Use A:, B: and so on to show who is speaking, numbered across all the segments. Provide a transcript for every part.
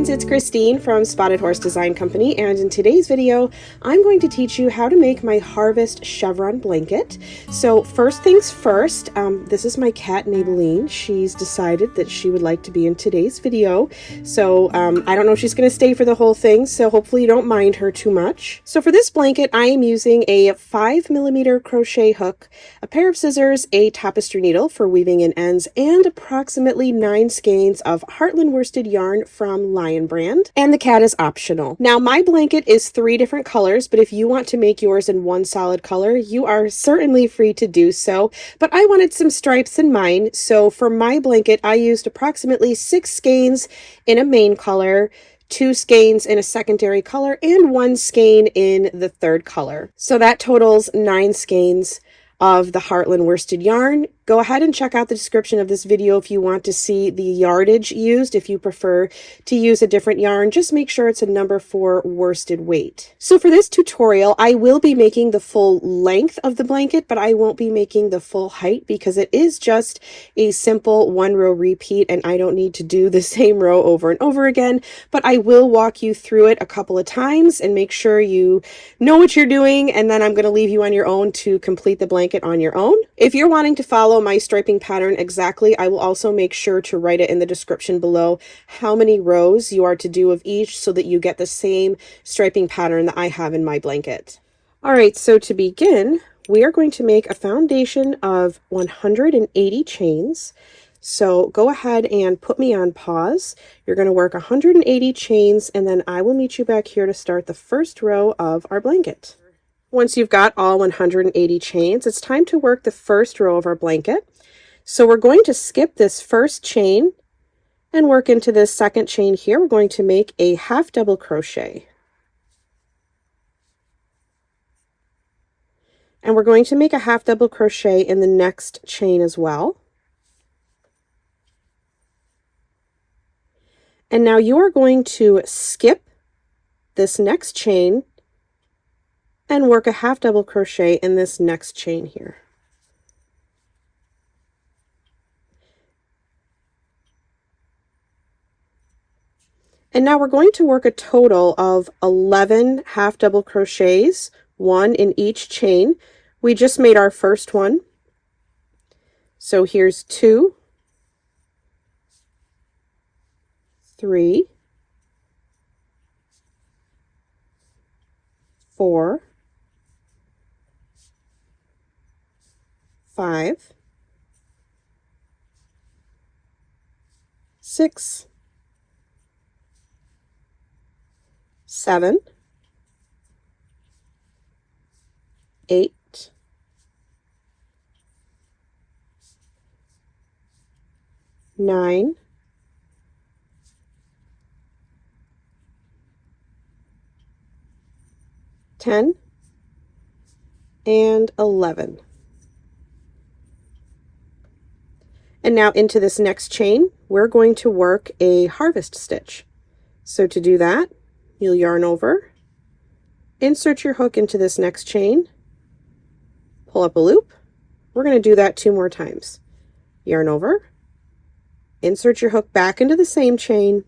A: friends, it's Christine from Spotted Horse Design Company, and in today's video I'm going to teach you how to make my harvest chevron blanket. So first things first, this is my cat Maybelline. She's decided that she would like to be in today's video, so I don't know if she's going to stay for the whole thing, so hopefully you don't mind her too much. So for this blanket I am using a 5mm crochet hook, a pair of scissors, a tapestry needle for weaving in ends, and approximately 9 skeins of Heartland worsted yarn from Lion Brand, and the cat is optional. Now my blanket is 3 different colors, but if you want to make yours in one solid color, you are certainly free to do so, but I wanted some stripes in mine, so for my blanket I used approximately 6 skeins in a main color, 2 skeins in a secondary color, and 1 skein in the third color. So that totals 9 skeins of the Heartland worsted yarn. Go ahead and check out the description of this video if you want to see the yardage used. If you prefer to use a different yarn, just make sure it's a number 4 worsted weight. So for this tutorial, I will be making the full length of the blanket, but I won't be making the full height because it is just a simple 1-row repeat and I don't need to do the same row over and over again, but I will walk you through it a couple of times and make sure you know what you're doing, and then I'm going to leave you on your own to complete the blanket on your own. If you're wanting to follow my striping pattern exactly, I will also make sure to write it in the description below how many rows you are to do of each so that you get the same striping pattern that I have in my blanket. Alright, so to begin, we are going to make a foundation of 180 chains. So go ahead and put me on pause. You're going to work 180 chains and then I will meet you back here to start the first row of our blanket. Once you've got all 180 chains, it's time to work the first row of our blanket. So we're going to skip this first chain and work into this second chain here. We're going to make a half double crochet. And we're going to make a half double crochet in the next chain as well. And now you are going to skip this next chain and work a half double crochet in this next chain here. And now we're going to work a total of 11 half double crochets, 1 in each chain. We just made our first one. So here's 2, 3, 4, 5, 6, 7, 8, 9, 10, and 11. And now into this next chain, we're going to work a harvest stitch. So to do that, you'll yarn over, insert your hook into this next chain, pull up a loop. We're going to do that 2 more times. Yarn over, insert your hook back into the same chain,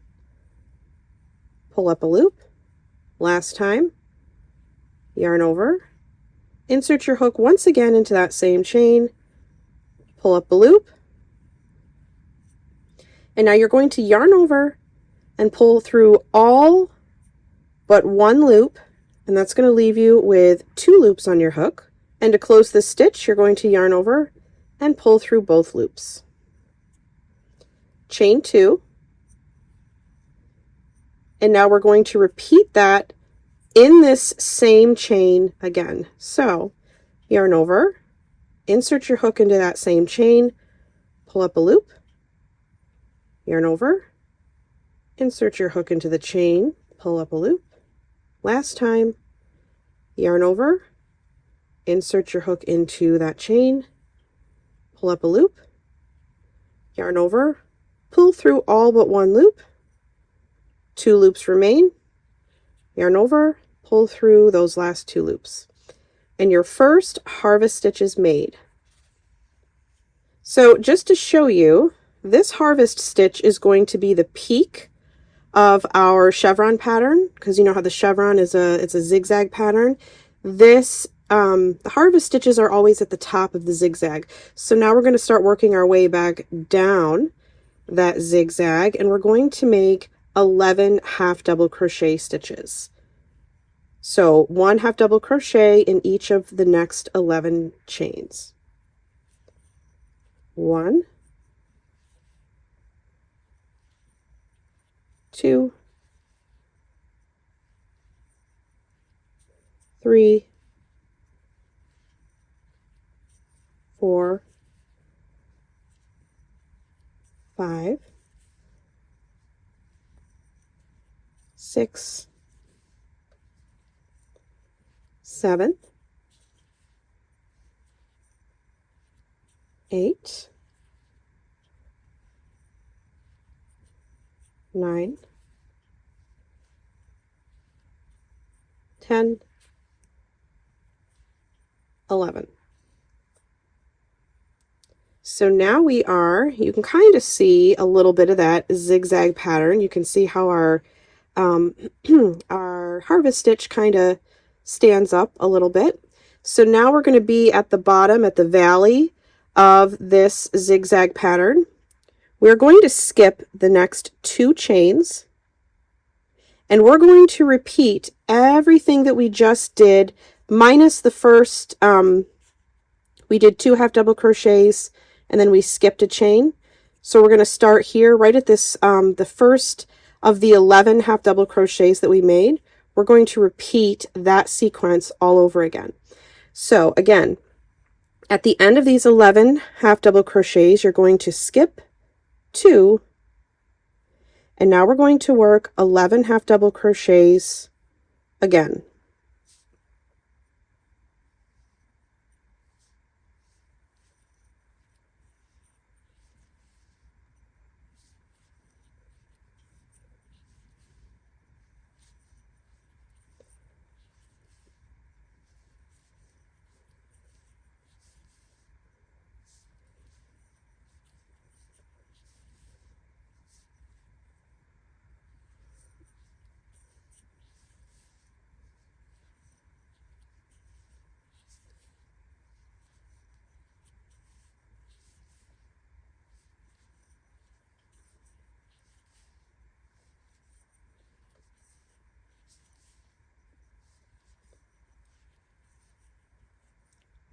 A: pull up a loop. Last time, yarn over, insert your hook once again into that same chain, pull up a loop. And now you're going to yarn over and pull through all but 1 loop, and that's going to leave you with 2 loops on your hook. And to close this stitch, you're going to yarn over and pull through both loops. Chain 2. And now we're going to repeat that in this same chain again. So yarn over, insert your hook into that same chain, pull up a loop, yarn over, insert your hook into the chain, pull up a loop. Last time, yarn over, insert your hook into that chain, pull up a loop, yarn over, pull through all but 1 loop, 2 loops remain, yarn over, pull through those last 2 loops, and your first harvest stitch is made. So just to show you, this harvest stitch is going to be the peak of our chevron pattern, because you know how the chevron is it's a zigzag pattern. This the harvest stitches are always at the top of the zigzag. So now we're going to start working our way back down that zigzag, and we're going to make 11 half double crochet stitches. So 1 half double crochet in each of the next 11 chains. 1, 2, 3, 4, 5, 6, 7, 8, 9, 10, 11. So now we are, you can kind of see a little bit of that zigzag pattern. You can see how our our harvest stitch kind of stands up a little bit. So now we're going to be at the bottom, at the valley of this zigzag pattern. We're going to skip the next 2 chains, and we're going to repeat everything that we just did minus the first, we did 2 half double crochets and then we skipped a chain. So we're going to start here right at this, the first of the 11 half double crochets that we made. We're going to repeat that sequence all over again. So again, at the end of these 11 half double crochets, you're going to skip 2, and now we're going to work 11 half double crochets again.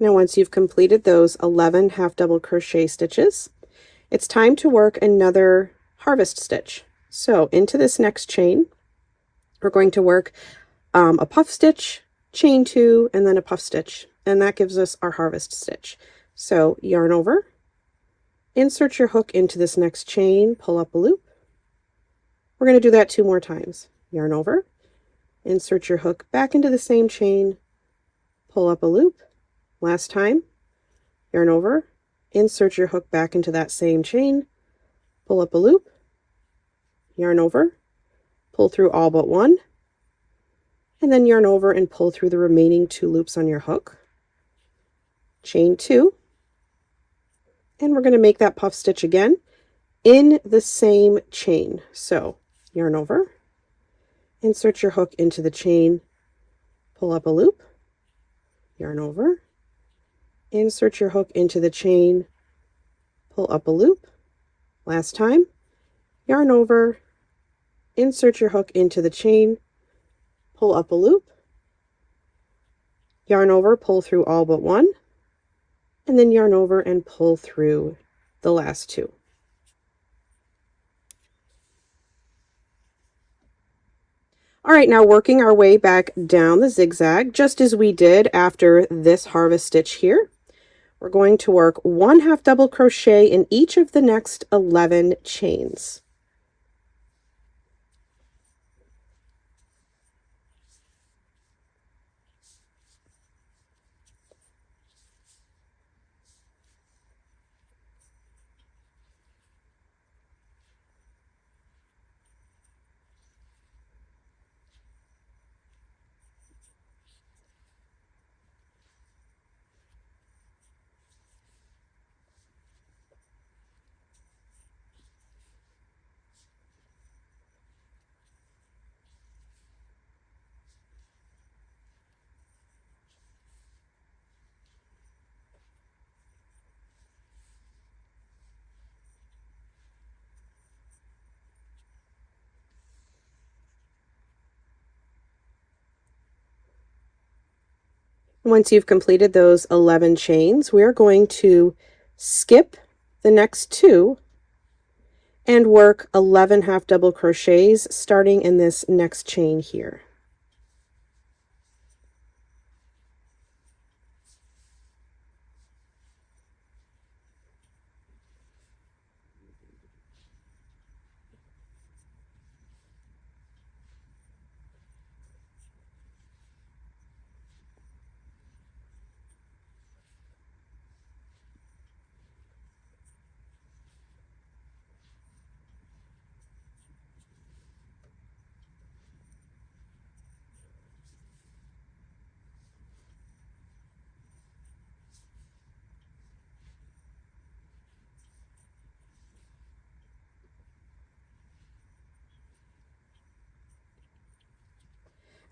A: Now once you've completed those 11 half double crochet stitches, it's time to work another harvest stitch. So into this next chain, we're going to work a puff stitch, chain 2, and then a puff stitch, and that gives us our harvest stitch. So yarn over, insert your hook into this next chain, pull up a loop. We're going to do that 2 more times. Yarn over, insert your hook back into the same chain, pull up a loop. Last time, yarn over, insert your hook back into that same chain, pull up a loop, yarn over, pull through all but 1, and then yarn over and pull through the remaining 2 loops on your hook, chain 2, and we're going to make that puff stitch again in the same chain. So yarn over, insert your hook into the chain, pull up a loop, yarn over, insert your hook into the chain, pull up a loop. Last time, yarn over, insert your hook into the chain, pull up a loop, yarn over, pull through all but 1, and then yarn over and pull through the last 2. All right, now working our way back down the zigzag, just as we did after this harvest stitch here, we're going to work 1 half double crochet in each of the next 11 chains. Once you've completed those 11 chains, we're going to skip the next 2 and work 11 half double crochets starting in this next chain here.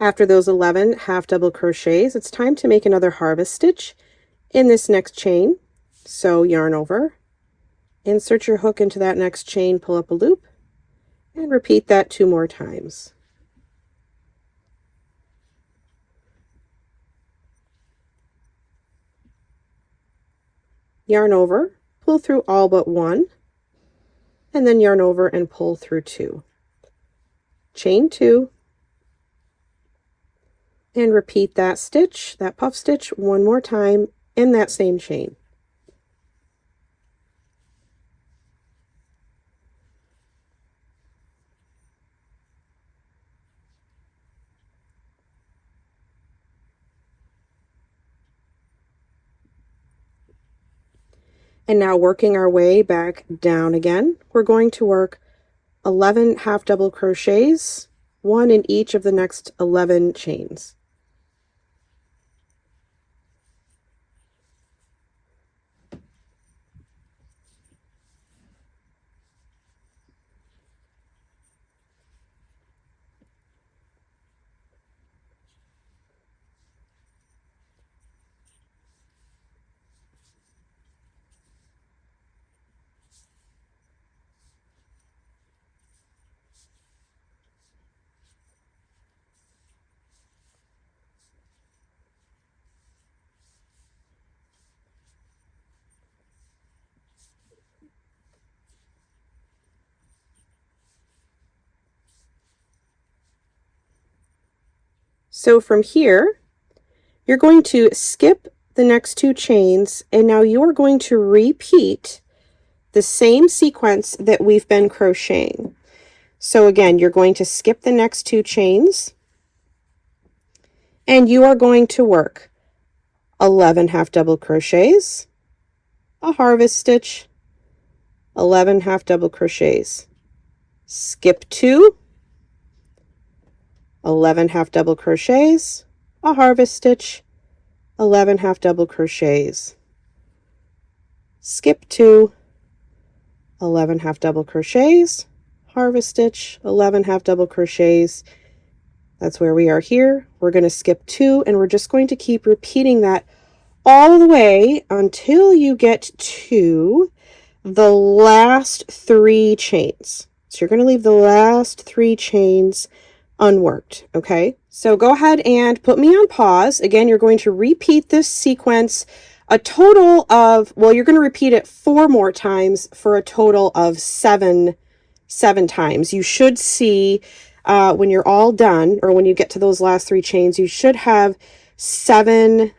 A: After those 11 half double crochets, it's time to make another harvest stitch in this next chain. So yarn over, insert your hook into that next chain, pull up a loop, and repeat that 2 more times. Yarn over, pull through all but 1, and then yarn over and pull through 2. Chain 2, and repeat that stitch, that puff stitch, 1 more time in that same chain. And now working our way back down again, we're going to work 11 half double crochets, 1 in each of the next 11 chains. So from here, you're going to skip the next 2 chains, and now you're going to repeat the same sequence that we've been crocheting. So again, you're going to skip the next 2 chains, and you are going to work 11 half double crochets, a harvest stitch, 11 half double crochets, skip 2, 11 half double crochets, a harvest stitch, 11 half double crochets, skip 2, 11 half double crochets, harvest stitch, 11 half double crochets. That's where we are here. We're going to skip 2, and we're just going to keep repeating that all the way until you get to the last 3 chains. So you're going to leave the last 3 chains unworked, okay? So go ahead and put me on pause. Again, you're going to repeat this sequence a total of, well, you're going to repeat it 4 more times for a total of 7 times. You should see when you're all done, or when you get to those last 3 chains, you should have 7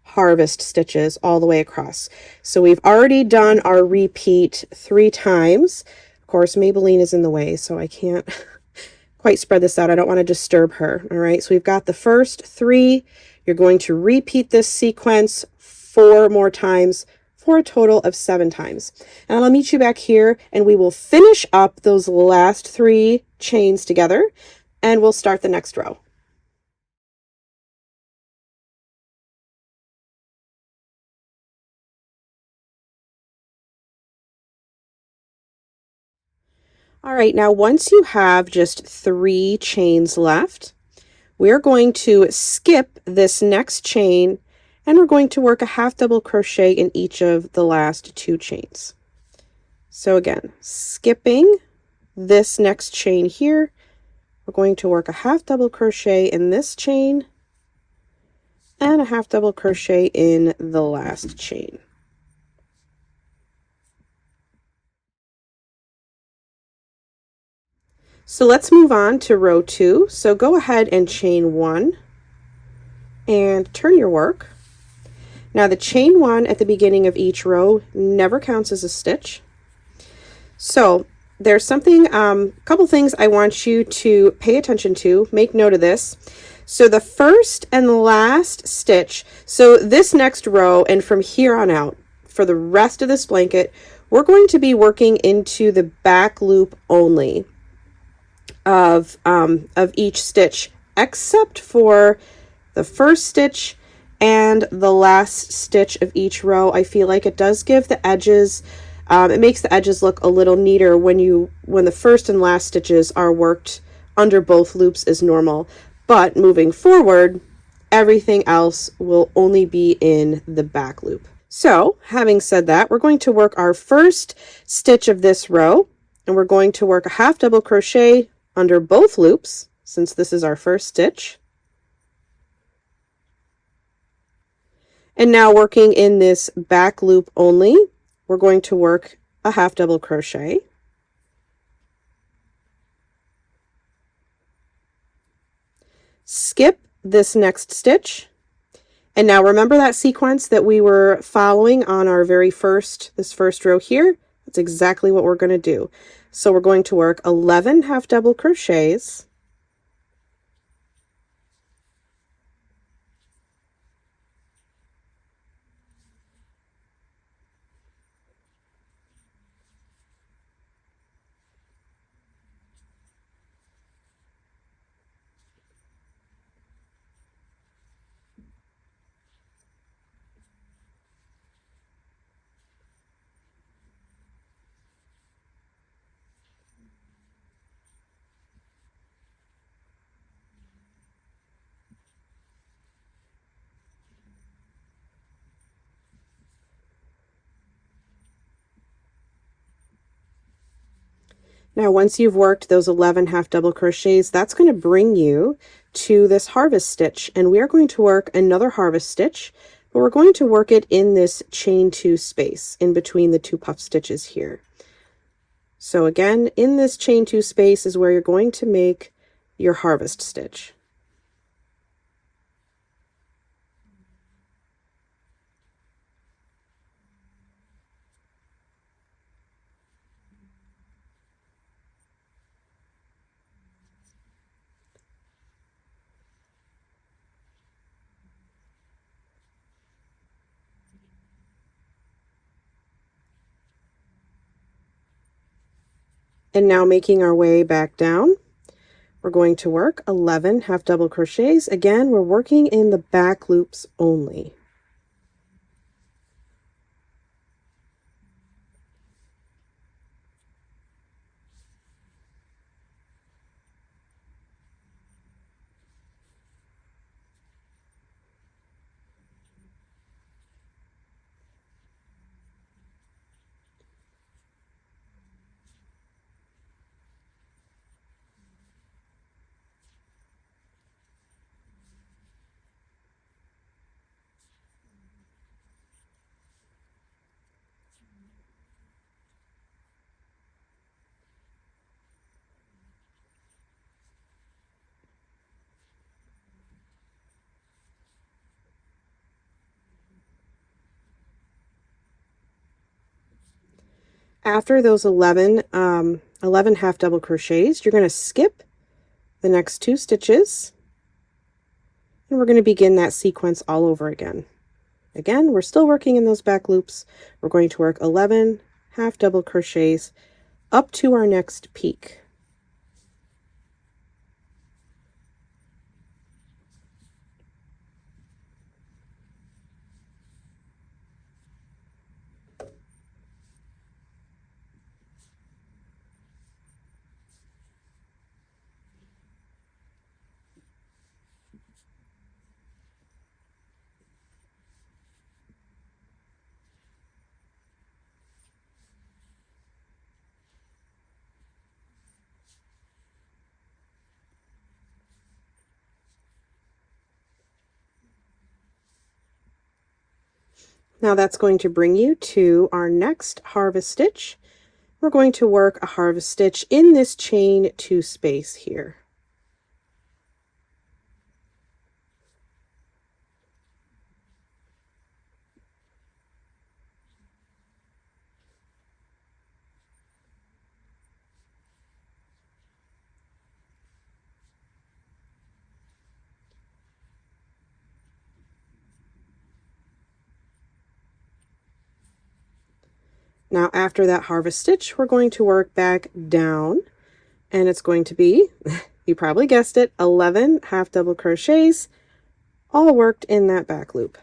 A: harvest stitches all the way across. So we've already done our repeat 3 times. Of course, Maybelline is in the way, so I can't quite spread this out. I don't want to disturb her. All right, so we've got the first 3. You're going to repeat this sequence 4 more times for a total of 7 times. And I'll meet you back here, and we will finish up those last 3 chains together, and we'll start the next row. All right, now once you have just 3 chains left, we're going to skip this next chain, and we're going to work a half double crochet in each of the last 2 chains. So again, skipping this next chain here, we're going to work a half double crochet in this chain, and a half double crochet in the last chain. So let's move on to row 2. So go ahead and chain 1 and turn your work. Now the chain 1 at the beginning of each row never counts as a stitch. So there's something, couple things I want you to pay attention to. Make note of this. So the first and last stitch, so this next row and from here on out, for the rest of this blanket, we're going to be working into the back loop only of each stitch, except for the first stitch and the last stitch of each row. I feel like it does give the edges, it makes the edges look a little neater when the first and last stitches are worked under both loops as normal. But moving forward, everything else will only be in the back loop. So having said that, we're going to work our first stitch of this row, and we're going to work a half double crochet under both loops, since this is our first stitch. And now working in this back loop only, we're going to work a half double crochet. Skip this next stitch. And now remember that sequence that we were following on our this first row here? That's exactly what we're going to do. So we're going to work 11 half double crochets, Now, once you've worked those 11 half double crochets, that's going to bring you to this harvest stitch, and we are going to work another harvest stitch, but we're going to work it in this chain 2 space in between the 2 puff stitches here. So again, in this chain 2 space is where you're going to make your harvest stitch. And now making our way back down, we're going to work 11 half double crochets. Again, we're working in the back loops only. After those 11 half double crochets, you're going to skip the next 2 stitches, and we're going to begin that sequence all over again. Again, we're still working in those back loops. We're going to work 11 half double crochets up to our next peak. Now that's going to bring you to our next harvest stitch. We're going to work a harvest stitch in this chain 2 space here. Now after that harvest stitch, we're going to work back down, and it's going to be, you probably guessed it, 11 half double crochets, all worked in that back loop.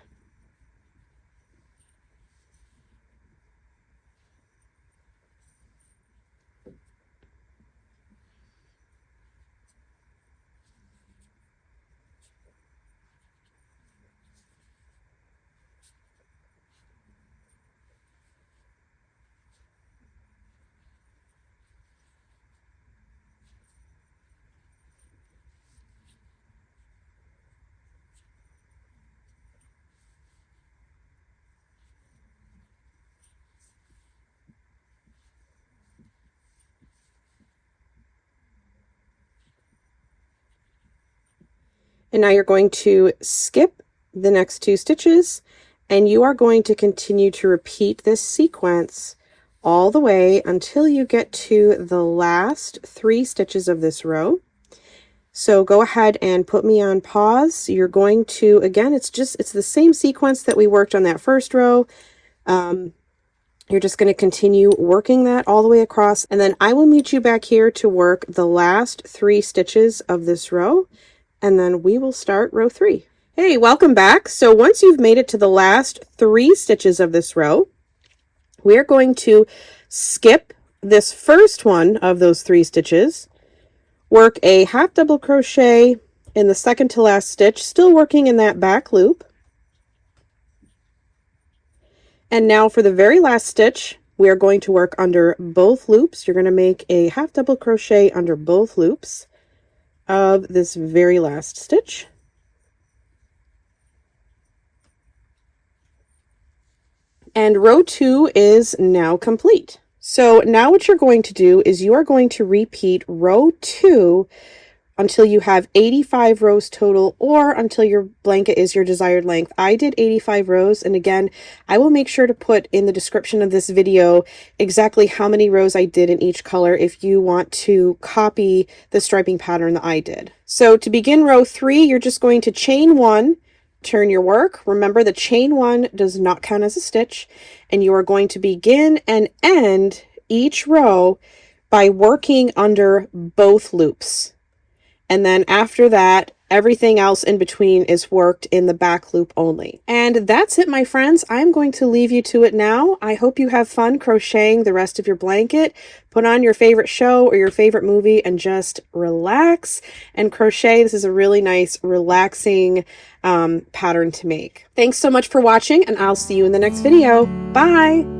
A: And now you're going to skip the next 2 stitches, and you are going to continue to repeat this sequence all the way until you get to the last 3 stitches of this row. So go ahead and put me on pause. You're going to, again, it's the same sequence that we worked on that first row. You're just going to continue working that all the way across, and then I will meet you back here to work the last 3 stitches of this row, and then we will start row 3. Hey, welcome back. So once you've made it to the last 3 stitches of this row, we're going to skip this first one of those 3 stitches, work a half double crochet in the second to last stitch, still working in that back loop. And now for the very last stitch, we are going to work under both loops. You're going to make a half double crochet under both loops of this very last stitch. And row 2 is now complete. So now what you're going to do is you are going to repeat row 2 until you have 85 rows total, or until your blanket is your desired length. I did 85 rows, and again, I will make sure to put in the description of this video exactly how many rows I did in each color if you want to copy the striping pattern that I did. So to begin row 3, you're just going to chain 1, turn your work. Remember, the chain 1 does not count as a stitch, and you are going to begin and end each row by working under both loops. And then after that, everything else in between is worked in the back loop only. And that's it, my friends. I'm going to leave you to it now. I hope you have fun crocheting the rest of your blanket. Put on your favorite show or your favorite movie and just relax and crochet. This is a really nice, relaxing pattern to make. Thanks so much for watching, and I'll see you in the next video. Bye!